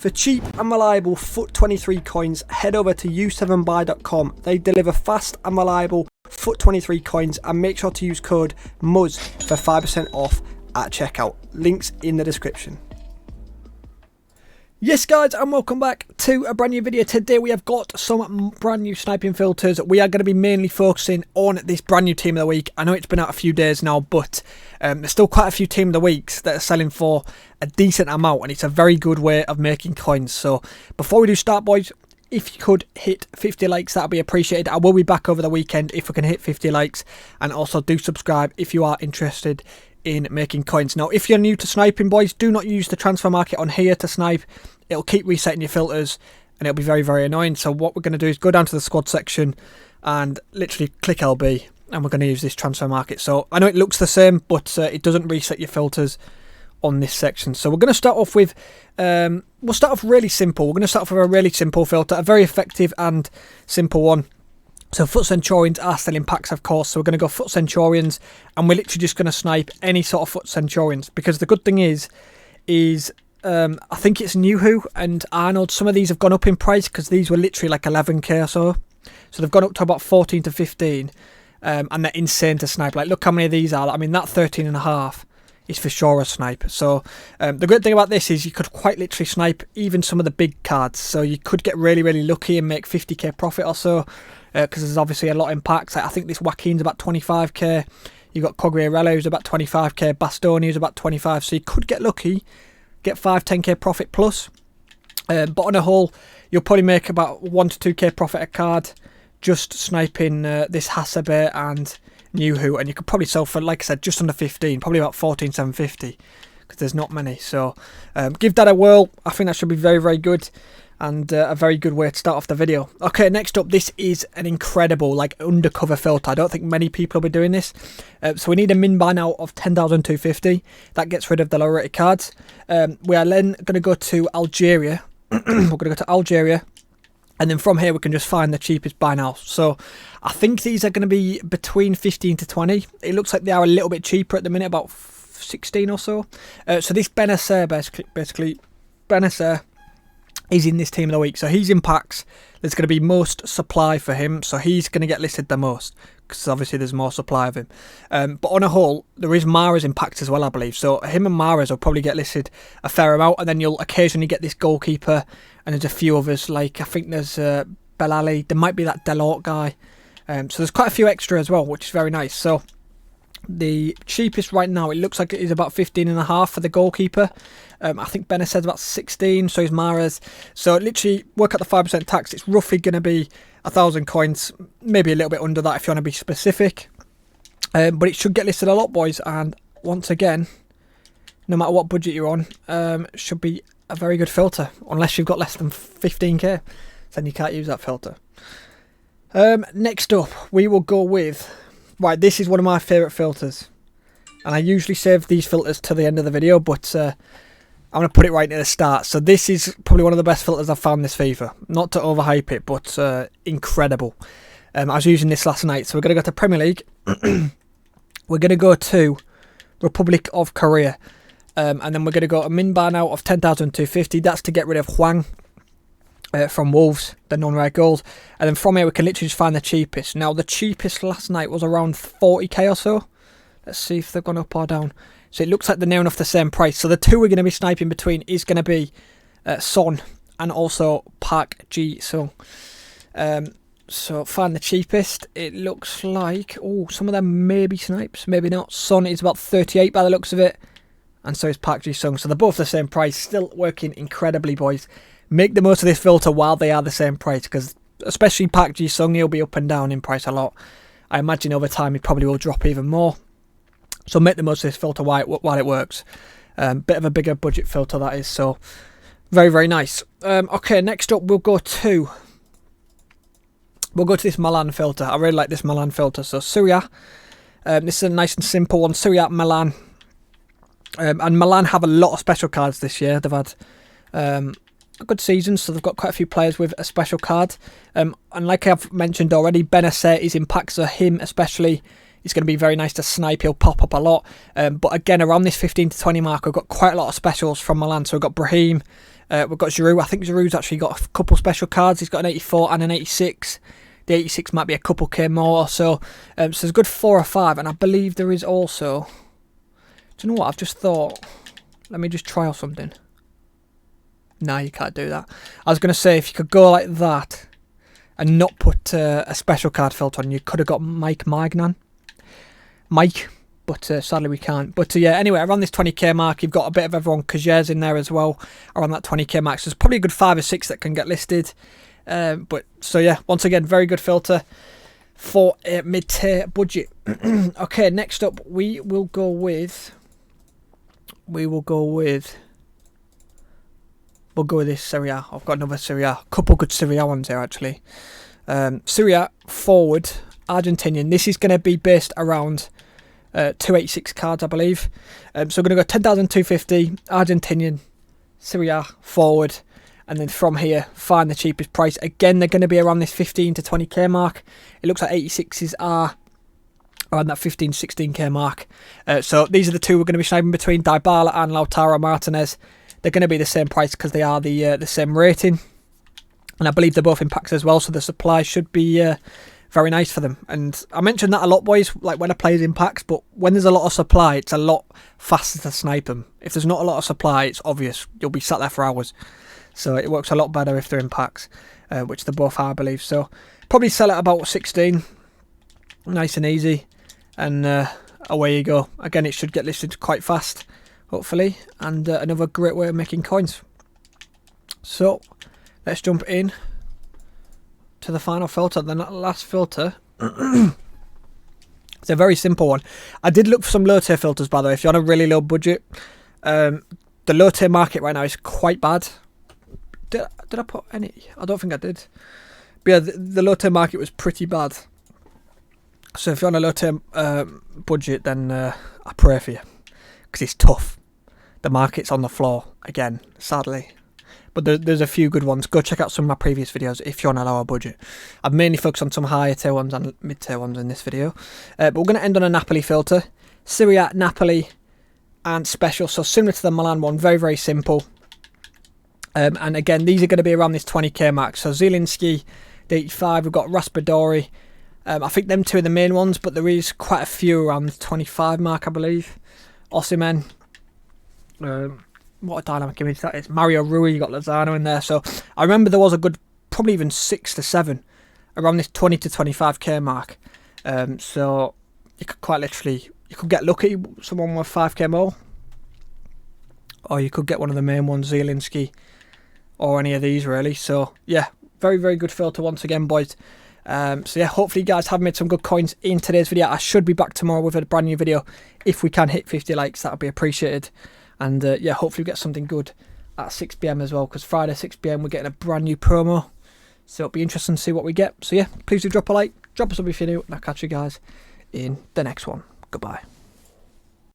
For cheap and reliable FUT 23 coins, head over to u7buy.com. They deliver fast and reliable FUT 23 coins, and make sure to use code MUZZ for 5% off at checkout. Links in the description. Yes guys, and welcome back to a brand new video. Today we have got some brand new sniping filters. We are going to be mainly focusing on this brand new team of the week. I know it's been out a few days now, but there's still quite a few team of the weeks that are selling for a decent amount, and it's a very good way of making coins. So before we do start, boys, if you could hit 50 likes, that would be appreciated. I will be back over the weekend if we can hit 50 likes, and also do subscribe if you are interested in making coins. Now, if you're new to sniping, boys, do not use the transfer market on here to snipe. It'll keep resetting your filters and it'll be very, very annoying. So what we're going to do is go down to the squad section and literally click LB, and we're going to use this transfer market. So I know it looks the same, but it doesn't reset your filters on this section. So we're going to start off with we'll start off really simple. We're going to start off with a really simple filter, a very effective and simple one. So FUT Centurions are still in packs, of course, so we're going to go FUT Centurions, and we're literally just going to snipe any sort of FUT Centurions, because the good thing is I think it's Newhu and Arnold. Some of these have gone up in price because these were literally like 11k or so. So they've gone up to about 14 to 15, and they're insane to snipe. Like, look how many of these are. I mean, that 13.5 is for sure a snipe. So the great thing about this is you could quite literally snipe even some of the big cards. So you could get really, really lucky and make 50k profit or so. Because there's obviously a lot in packs. Like, I think this Joaquin's about 25k. You've got Cogliarella, who's about 25k. Bastoni, who's about 25. So you could get lucky, get 5-10k profit plus. But on a whole, you'll probably make about 1 to 2k profit a card just sniping this Hasebe and Newhu. And you could probably sell for, like I said, just under 15. Probably about 14,750. Because there's not many. So give that a whirl. I think that should be very, very good. And a very good way to start off the video. Okay, next up, this is an incredible, like, undercover filter. I don't think many people will be doing this. So we need a min buy now of 10,250. That gets rid of the low rated cards. We are then going to go to Algeria. We're going to go to Algeria. And then from here, we can just find the cheapest buy now. So I think these are going to be between 15 to 20. It looks like they are a little bit cheaper at the minute, about 16 or so. So this Benacer, basically Benacer, he's in this team of the week, so he's in packs. There's going to be most supply for him, so he's going to get listed the most, because obviously there's more supply of him. But on a whole, there is Mahrez in packs as well, I believe. So him and Mahrez will probably get listed a fair amount, and then you'll occasionally get this goalkeeper, and there's a few others, like I think there's Belali, there might be that Delort guy. So there's quite a few extra as well, which is very nice. So the cheapest right now, it looks like it is about 15.5 for the goalkeeper. I think Benacer's about 16, so is Mahrez. So literally, work out the 5% tax. It's roughly going to be 1,000 coins, maybe a little bit under that if you want to be specific. But it should get listed a lot, boys. And once again, no matter what budget you're on, should be a very good filter. Unless you've got less than 15k, then you can't use that filter. Next up, we will go with... Right, this is one of my favourite filters, and I usually save these filters to the end of the video, but I'm going to put it right near the start. So this is probably one of the best filters I've found this FIFA. Not to overhype it, but incredible. I was using this last night, so we're going to go to Premier League. We're going to go to Republic of Korea, and then we're going to go a min bar now of 10,250. That's to get rid of Hwang. From Wolves, the non-rare gold, and then from here we can literally just find the cheapest. Now the cheapest last night was around 40k or so. Let's see if they've gone up or down. So it looks like they're near enough the same price. So the two we're going to be sniping between is going to be Son and also Park Ji-sung. So find the cheapest. It looks like, oh, some of them may be snipes, maybe not. Son is about 38 by the looks of it, and so is Park Ji-sung. So they're both the same price. Still working incredibly, boys. Make the most of this filter while they are the same price, because especially Park Ji-sung, he'll be up and down in price a lot. I imagine over time he probably will drop even more. So make the most of this filter while it works. Bit of a bigger budget filter that is, so very, very nice. Okay, next up we'll go to this Milan filter. I really like this Milan filter. So Syria, this is a nice and simple one. Syria, Milan, and Milan have a lot of special cards this year. They've had a good season, so they've got quite a few players with a special card. And like I've mentioned already, Benacer is in packs, so him especially is going to be very nice to snipe. He'll pop up a lot. But again, around this 15 to 20 mark, we've got quite a lot of specials from Milan. So we've got Brahim, We've got Giroud. I think Giroud's actually got a couple special cards. He's got an 84 and an 86. The 86 might be a couple K more or so. So there's a good 4 or 5. And I believe there is also... Do you know what? I've just thought... Let me just try out something. No, you can't do that. I was going to say, if you could go like that and not put a special card filter on, you could have got Mike Magnan. Mike. But sadly we can't. But yeah, anyway, around this 20k mark, you've got a bit of everyone. Kjaer's in there as well, around that 20k mark. So there's probably a good 5 or 6 that can get listed. But so yeah, once again, very good filter for a mid-tier budget. Okay, next up, we'll go with this Serie A. I've got another Serie A. A couple good Serie A ones here, actually. Serie A forward, Argentinian. This is going to be based around 286 cards, I believe. So we're going to go 10,250, Argentinian, Serie A forward, and then from here, find the cheapest price. Again, they're going to be around this 15 to 20k mark. It looks like 86s are around that 15 to 16k mark. So these are the two we're going to be sniping between, Dybala and Lautaro Martinez. They're going to be the same price because they are the same rating. And I believe they're both in packs as well, so the supply should be very nice for them. And I mentioned that a lot, boys, like when a player's in packs, but when there's a lot of supply, it's a lot faster to snipe them. If there's not a lot of supply, it's obvious. You'll be sat there for hours. So it works a lot better if they're in packs, which they both are, I believe. So probably sell at about 16. Nice and easy. And away you go. Again, it should get listed quite fast, hopefully. And another great way of making coins. So let's jump in to the final filter. The last filter. It's a very simple one. I did look for some low tier filters, by the way, if you're on a really low budget. The low tier market right now is quite bad. Did I put any? I don't think I did. But yeah, the low tier market was pretty bad. So if you're on a low tier budget, then I pray for you, because it's tough. The market's on the floor again, sadly. But there's a few good ones. Go check out some of my previous videos if you're on a lower budget. I've mainly focused on some higher tier ones and mid tier ones in this video. But we're going to end on a Napoli filter. Serie A, Napoli, and special. So similar to the Milan one, very, very simple. And again, these are going to be around this 20k mark. So Zielinski, the 85, we've got Raspadori. I think them two are the main ones, but there is quite a few around the 25 mark, I believe. Osimhen. What a dynamic image that is. Mario Rui, you got Lozano in there. So I remember there was a good, probably even 6 to 7 around this 20 to 25k mark. So you could quite literally, you could get lucky, someone with 5k more. Or you could get one of the main ones, Zielinski, or any of these really. So yeah, very, very good filter once again, boys. So yeah, hopefully you guys have made some good coins in today's video. I should be back tomorrow with a brand new video. If we can hit 50 likes, that would be appreciated. And yeah, hopefully we get something good at 6 PM as well, because Friday 6 PM we're getting a brand new promo. So it'll be interesting to see what we get. So yeah, please do drop a like, drop a sub if you're new, and I'll catch you guys in the next one. Goodbye.